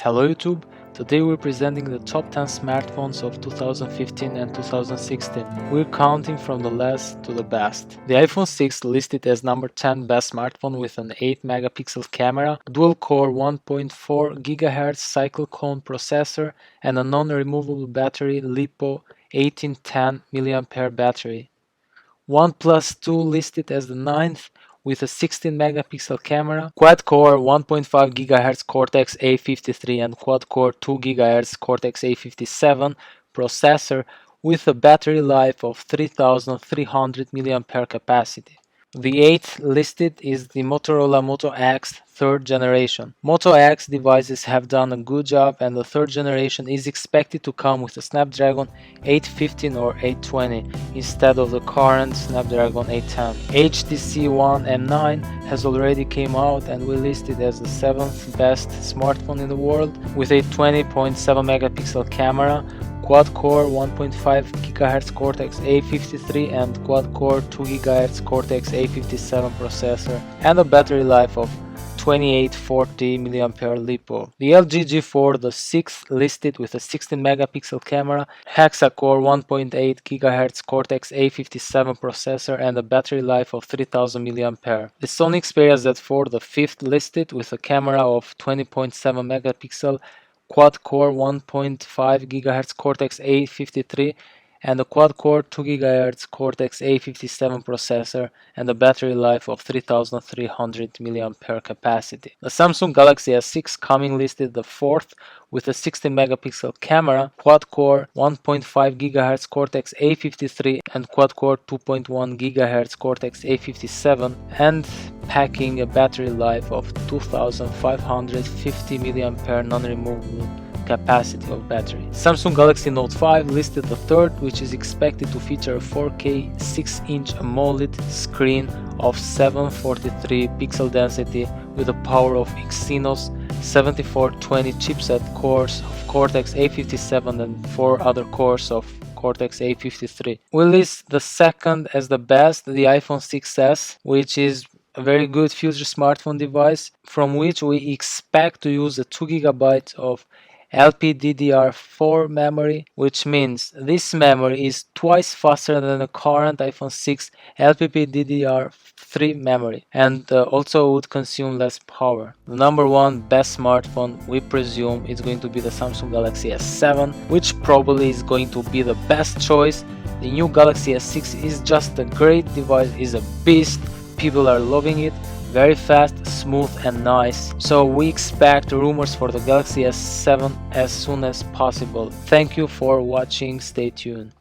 Hello YouTube, today we're presenting the top 10 smartphones of 2015 and 2016. We're counting from the last to the best. The iPhone 6 listed as number 10 best smartphone with an 8 megapixel camera, dual-core 1.4 GHz cycle cone processor, and a non-removable battery LiPo 1810 mAh battery. OnePlus 2 listed as the ninth with a 16 megapixel camera, quad-core 1.5 GHz Cortex-A53 and quad-core 2 GHz Cortex-A57 processor with a battery life of 3300 mAh capacity. The eighth listed is the Motorola Moto X 3rd generation. Moto X devices have done a good job, and the 3rd generation is expected to come with a Snapdragon 815 or 820 instead of the current Snapdragon 810. HTC One M9 has already came out and we list it as the 7th best smartphone in the world with a 20.7 megapixel camera, quad-core 1.5 GHz Cortex-A53 and quad-core 2 GHz Cortex-A57 processor, and a battery life of 2840 mAh LiPo. The LG G4, the 6th listed with a 16 megapixel camera, hexa-core 1.8 GHz Cortex-A57 processor, and a battery life of 3000 mAh. The Sony Xperia Z4, the 5th listed with a camera of 20.7 megapixel, quad-core 1.5 GHz Cortex-A53 and a quad-core 2 GHz Cortex-A57 processor, and a battery life of 3300 mAh capacity. The Samsung Galaxy S6 coming listed the 4th with a 16 megapixel camera, quad-core 1.5 GHz Cortex-A53 and quad-core 2.1 GHz Cortex-A57, and packing a battery life of 2550 mAh non-removable capacity of battery. Samsung Galaxy Note 5 listed the 3rd, which is expected to feature a 4K 6-inch AMOLED screen of 743 pixel density with the power of Exynos 7420 chipset cores of Cortex-A57 and 4 other cores of Cortex-A53. We list the 2nd as the best, the iPhone 6s, which is a very good future smartphone device from which we expect to use a 2 GB of LPDDR4 memory, which means this memory is twice faster than the current iPhone 6 LPDDR3 memory, and also would consume less power. The number 1 best smartphone, we presume, is going to be the Samsung Galaxy S7, which probably is going to be the best choice. The new Galaxy S6 is just a great device, is a beast, people are loving it. Very fast, smooth and nice. So we expect rumors for the Galaxy S7 as soon as possible. Thank you for watching, stay tuned.